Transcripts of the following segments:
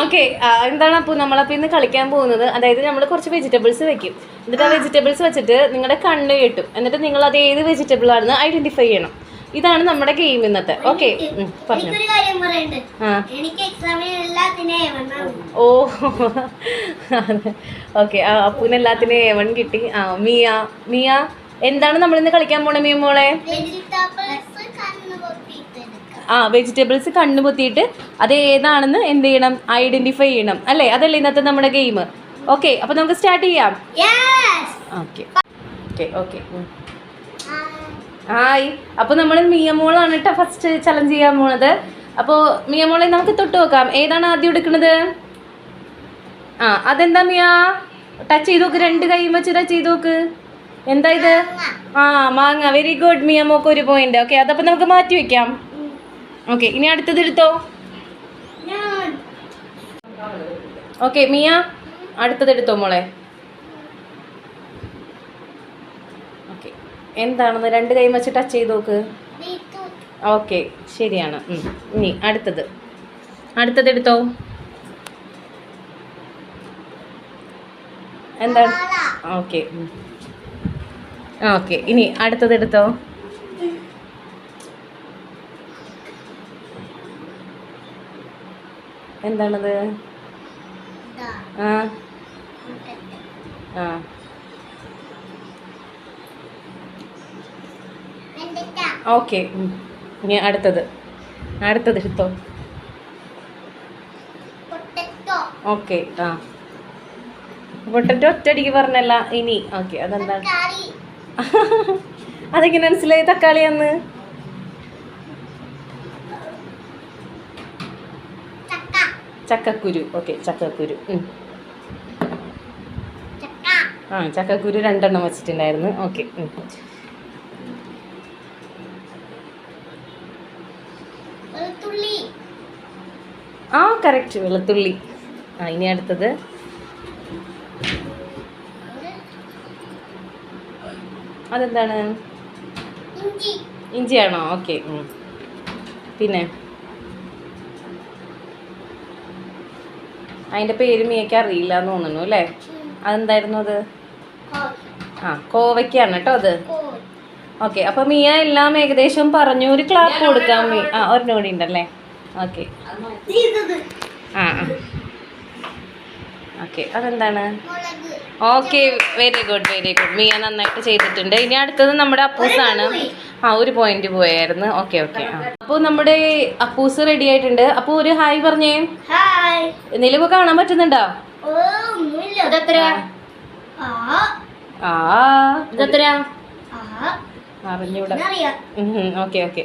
Okay, എന്താണ് അപ്പോൾ നമ്മളപ്പോൾ ഇന്ന് കളിക്കാൻ പോകുന്നത്? അതായത് നമ്മൾ കുറച്ച് വെജിറ്റബിൾസ് വെക്കും. എന്നിട്ട് ആ വെജിറ്റബിൾസ് വെച്ചിട്ട് നിങ്ങളുടെ കണ്ണ് കെട്ടും. എന്നിട്ട് നിങ്ങൾ അത് ഏത് വെജിറ്റബിൾ ആണെന്ന് ഐഡന്റിഫൈ ചെയ്യണം. ഇതാണ് നമ്മുടെ ഗെയിം ഇന്നത്തെ. ഓക്കെ, പറഞ്ഞു. ഓ ഓക്കെ, അപ്പൂന് എല്ലാത്തിനും A1 കിട്ടി. മിയ എന്താണ് നമ്മളിന്ന് കളിക്കാൻ പോണേ മിയ മോളെ? വെജിറ്റബിൾസ് കണ്ണു പൊത്തിയിട്ട് അത് ഏതാണെന്ന് എന്ത് ചെയ്യണം? ഐഡന്റിഫൈ ചെയ്യണം അല്ലേ? അതല്ലേ ഇന്നത്തെ നമ്മുടെ ഗെയിം. ഓക്കെ, അപ്പൊ നമുക്ക് സ്റ്റാർട്ട് ചെയ്യാം. Okay okay okay hi. അപ്പോൾ നമ്മൾ മിയമോളാണ് കേട്ടോ ഫസ്റ്റ് ചലഞ്ച് ചെയ്യാൻ പോണത്. അപ്പോൾ മിയമോളെ നമുക്ക് തൊട്ട് നോക്കാം. ഏതാണ് ആദ്യം എടുക്കുന്നത്? അതെന്താ മിയ? ടച്ച് ചെയ്ത് നോക്ക്, 2 കൈ വെച്ച് ടച്ച് ചെയ്ത് നോക്ക്. എന്താ ഇത്? മാങ്ങ. വെരി ഗുഡ്, മിയമോക്ക് 1 പോയിന്റ്. ഓക്കെ, അതപ്പോൾ നമുക്ക് മാറ്റി വെക്കാം. ഓക്കെ, ഇനി അടുത്തത് എടുത്തോ. ഓക്കെ മിയ, അടുത്തത് എടുത്തോ മോളെ. ഓക്കെ, എന്താണെന്ന് 2 കൈ വെച്ച് ടച്ച് ചെയ്ത് നോക്ക്. ഓക്കെ, ശരിയാണ്. ഇനി അടുത്തത് എടുത്തോ. എന്താണ്? ഓക്കെ ഓക്കെ, ഇനി അടുത്തത് എടുത്തോ. എന്താണത്? ഓക്കെ, ഇനി അടുത്തത് എടുത്തോ. ഓക്കെ, പൊട്ടറ്റോ ഒറ്റയടിക്ക് പറഞ്ഞല്ല. ഇനി ഓക്കെ, അതെന്താണ്? അതെങ്ങനെ മനസ്സിലായി തക്കാളിയാന്ന്? ചക്കക്കുരു. ഓക്കെ, ചക്കക്കുരു. ചക്കക്കുരു 2 എണ്ണം വെച്ചിട്ടുണ്ടായിരുന്നു. ഓക്കെ, കറക്റ്റ്, വെളുത്തുള്ളി. ഇനി അടുത്തത് അതെന്താണ്? ഇഞ്ചിയാണോ? ഓക്കെ, പിന്നെ അതിൻ്റെ പേര് മിയക്ക് അറിയില്ല എന്ന് തോന്നുന്നു അല്ലേ? അതെന്തായിരുന്നു അത്? കോവയ്ക്കാണ് കേട്ടോ അത്. ഓക്കെ, അപ്പോൾ മിയ എല്ലാം ഏകദേശം പറഞ്ഞു. ഒരു ക്ലാപ്പ് കൊടുക്കാം. ഒരെണ്ണം കൂടി ഉണ്ടല്ലേ? ഓക്കെ ഓക്കെ, അതെന്താണ്? ഓക്കെ, വെരി ഗുഡ് മിയ നന്നായിട്ട് ചെയ്തിട്ടുണ്ട്. ഇനി അടുത്തത് നമ്മുടെ അപ്പൂസാണ്. 1 പോയിന്റ് പോയായിരുന്നു. ഓക്കെ ഓക്കെ, അപ്പോൾ നമ്മുടെ അപ്പൂസ് റെഡി ആയിട്ടുണ്ട്. അപ്പോൾ ഒരു ഹായ് പറഞ്ഞേ. എന്തെങ്കിലും കാണാൻ പറ്റുന്നുണ്ടോ? അറിഞ്ഞൂടാ. ഓക്കെ ഓക്കെ,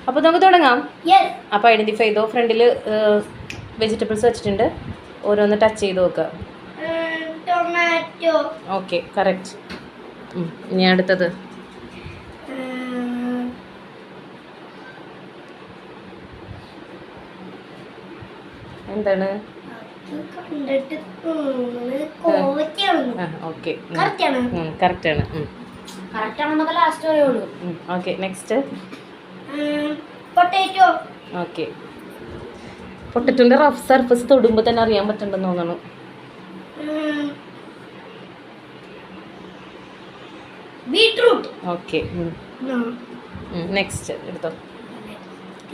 അപ്പോൾ നമുക്ക് തുടങ്ങാം. അപ്പോൾ ഐഡന്റിഫൈ ചെയ്തോ. ഫ്രണ്ടിൽ വെജിറ്റബിൾസ് വെച്ചിട്ടുണ്ട്. ഓരോന്ന് ടച്ച് ചെയ്ത് നോക്കുക. Okay, correct. ഇനി അടുത്തത് എന്താണ്? ഓക്കെ, കറക്റ്റ് ആണ്. Okay, next potato. ഓക്കെ, പൊട്ടറ്റോന്റെ റഫ് സർഫസ് തൊടുമ്പോൾ തന്നെ അറിയാൻ പറ്റുന്നുണ്ടെന്ന് തോന്നുന്നു. ബീട്രൂട്ട്. ഓക്കെ, നെക്സ്റ്റ് എടുത്തോ.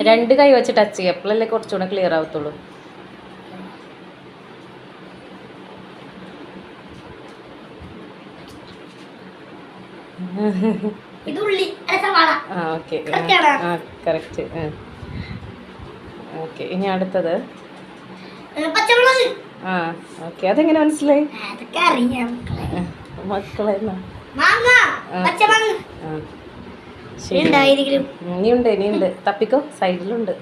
2 കൈ വെച്ച് ടച്ച് ചെയ്യുക, അപ്പോഴല്ലേ കുറച്ചുകൂടെ ക്ലിയർ ആവത്തുള്ളൂ. Okay, correct. ഓക്കെ, ഇനി അടുത്തത് പച്ചമുളക്. ഓക്കെ, അതെങ്ങനെ മനസ്സിലായി മക്കളെ? ഇനിയുണ്ട്. തപ്പിക്കോ, സൈഡിലുണ്ട്.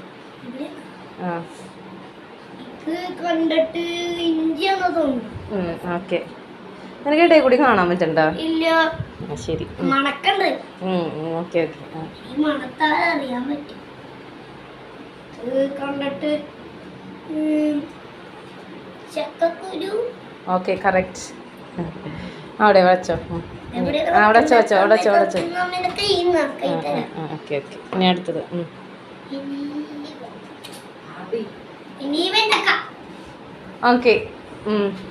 ഓക്കെ, നിനക്ക് ഇടയിൽ കൂടി കാണാൻ പറ്റണ്ടോ? ശരി. Okay okay, correct. അവിടെ വെച്ചോ. അവിടെ വെച്ചോ. ഓക്കെ ഓക്കെ, ഇനി അടുത്തത് ഓക്കെ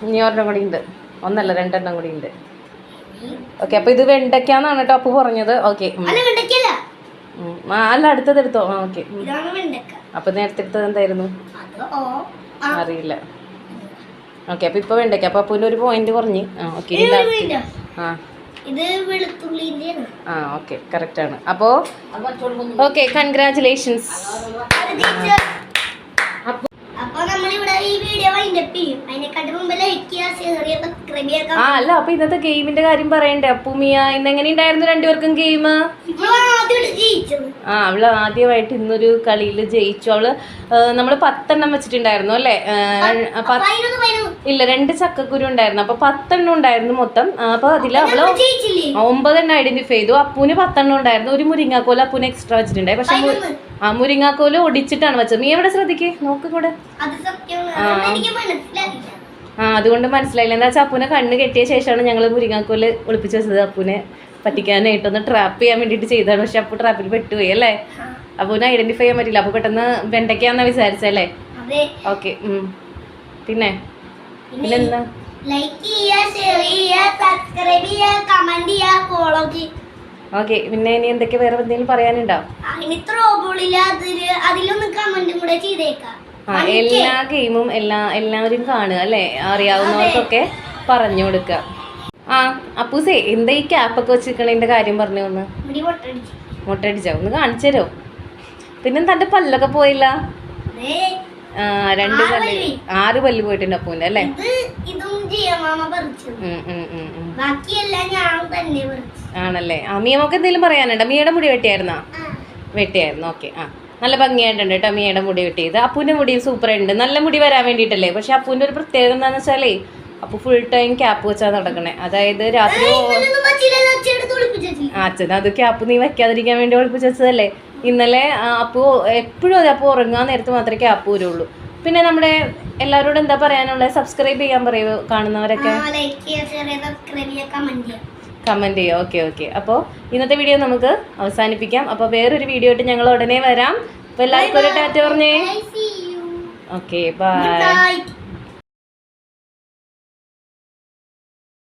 ഇനി ഒരെണ്ണം കൂടി ഉണ്ട്, ഒന്നല്ല രണ്ടെണ്ണം കൂടി ഉണ്ട്. ഓക്കെ, അപ്പൊ ഇത് വെണ്ടയ്ക്കാന്നാണ് കേട്ടോ അപ്പു പറഞ്ഞത്. ഓക്കെ, അല്ല വെണ്ടയ്ക്കല്ല, അല്ല അടുത്തത് എടുത്തോ. ഓക്കെ, ഇതാണ് വെണ്ടയ്ക്ക. അപ്പൊ നേരത്തെ എടുത്തത് എന്തായിരുന്നു അറിയില്ല. ഓക്കെ, അപ്പൊ ഇപ്പൊ വെണ്ടയ്ക്ക. അപ്പൊ അപ്പൂന്റെ ഒരു പോയിന്റ് കുറഞ്ഞ്. ഓക്കെ, ഇത് വെളുത്തുള്ളിന്റെയാണ്. ഓക്കെ, കറക്റ്റ് ആണ്. അപ്പോ ഓക്കെ, കൺഗ്രാറ്റുലേഷൻസ്. അപ്പൊ നമ്മളിവിടെ ഈ വീഡിയോ വൈൻഡപ്പ് ചെയ്യും. അതിനെക്കാട്ട് മുമ്പ് ലൈക്ക് ചെയ്യുക, ഷെയർ ചെയ്യുക, സബ്സ്ക്രൈബ് ചെയ്യുക. അല്ല, അപ്പൊ ഇന്നത്തെ ഗെയിമിന്റെ കാര്യം പറയണ്ടേ അപ്പു മിയ? ഇന്ന് എങ്ങനെയുണ്ടായിരുന്നു രണ്ടുപേർക്കും ഗെയിം? അവള് ആദ്യമായിട്ട് ഇന്നൊരു കളിയിൽ ജയിച്ചു. അവള് നമ്മള് 10 എണ്ണം വെച്ചിട്ടുണ്ടായിരുന്നു അല്ലേ? ഇല്ല, 2 ചക്കക്കുരു ഉണ്ടായിരുന്നു. അപ്പൊ 10 എണ്ണം ഉണ്ടായിരുന്നു മൊത്തം. അപ്പൊ അതില് അവള് 9 എണ്ണം ഐഡന്റിഫൈ ചെയ്തു. അപ്പൂന് 10 എണ്ണം ഉണ്ടായിരുന്നു. ഒരു മുരിങ്ങാക്കോല് അപ്പൂന് എക്സ്ട്രാ വെച്ചിട്ടുണ്ടായി. പക്ഷെ മുരിങ്ങാക്കോല് ഒടിച്ചിട്ടാണ് വെച്ചത്. നീ എവിടെ ശ്രദ്ധിക്കേ, നോക്ക് കൂടെ. അതുകൊണ്ട് മനസ്സിലായില്ല. എന്താ വെച്ചാൽ അപ്പൂനെ കണ്ണ് കെട്ടിയ ശേഷമാണ് ഞങ്ങൾ മുരിങ്ങാക്കോല് ഒളിപ്പിച്ച് വെച്ചത്. അപ്പൂനെ പറ്റിക്കാനായിട്ടൊന്ന് ട്രാപ്പ് ചെയ്യാൻ വേണ്ടിയിട്ട് ചെയ്തതാണ്. പക്ഷെ അപ്പു ട്രാപ്പിൽ പെട്ടുപോയി അല്ലേ? അപ്പൂനെ ഐഡന്റിഫൈ ചെയ്യാൻ പറ്റില്ല. അപ്പൊ പെട്ടെന്ന് വെണ്ടയ്ക്കാന്നാ വിചാരിച്ചല്ലേ? ഓക്കെ, പിന്നെന്താ? ലൈക്ക് ചെയ്യുക, ഷെയർ ചെയ്യുക, സബ്സ്ക്രൈബ് ചെയ്യുക, കമന്റ് ചെയ്യുക, ഫോളോ ചെയ്യുക. ഓക്കെ, പിന്നെ ഇനി എന്തൊക്കെ വേറെ എന്തെങ്കിലും പറയാനുണ്ടോ? അതിലൊന്ന് കമന്റും കൂടെ ചെയ്തേക്കാം. എല്ലാ ഗെയിമും എല്ലാവരും കാണുക അല്ലേ? അറിയാവുന്നവർക്കൊക്കെ പറഞ്ഞു കൊടുക്കുക. അപ്പൂസേ, എന്താ ഈ ക്യാപ്പൊക്കെ വെച്ചിരിക്കണതിന്റെ കാര്യം പറഞ്ഞു ഒന്ന്? മുട്ടടിച്ചോ? ഒന്ന് കാണിച്ചു തരോ? പിന്നെ തന്റെ പല്ലൊക്കെ പോയില്ല? 2 പല്ല്, 6 പല്ല് പോയിട്ടുണ്ട് അപ്പൂന്റെ അല്ലേ? ആണല്ലേ? മിയമൊക്കെ എന്തെങ്കിലും പറയാനുണ്ടോ? മിയയുടെ മുടി വെട്ടിയായിരുന്നോ? വെട്ടിയായിരുന്നു. ഓക്കെ, നല്ല ഭംഗിയായിട്ടുണ്ട് കേട്ടോ മിയയുടെ മുടി വെട്ടിയത്. അപ്പൂന്റെ മുടിയും സൂപ്പർ ഉണ്ട്. നല്ല മുടി വരാൻ വേണ്ടിയിട്ടല്ലേ? പക്ഷെ അപ്പൂന്റെ ഒരു പ്രത്യേകത എന്താണെന്ന് വെച്ചാലേ, അപ്പൊ ഫുൾ ടൈം ക്യാപ്പ് വെച്ചാൽ നടക്കണേ. അതായത് രാത്രി അച്ഛൻ അത് ക്യാപ്പ് നീ വെക്കാതിരിക്കാൻ വേണ്ടി ഒളിപ്പിച്ച് വെച്ചതല്ലേ? ഇന്നലെ അപ്പു എപ്പോഴും അതെ, അപ്പു ഉറങ്ങാൻ നേരത്ത് മാത്രമേ ക്യാപ്പ് വരുള്ളൂ. പിന്നെ നമ്മുടെ എല്ലാവരോടും എന്താ പറയാനുള്ളത്? സബ്സ്ക്രൈബ് ചെയ്യാൻ പറയൂ കാണുന്നവരൊക്കെ. കമന്റ് ചെയ്യുക. ഓക്കെ. അപ്പോൾ ഇന്നത്തെ വീഡിയോ നമുക്ക് അവസാനിപ്പിക്കാം. അപ്പോൾ വേറൊരു വീഡിയോ ആയിട്ട് ഞങ്ങൾ ഉടനെ വരാം. അപ്പോൾ എല്ലാവർക്കും ഒരു ടാറ്റ പറഞ്ഞേ. Okay, by.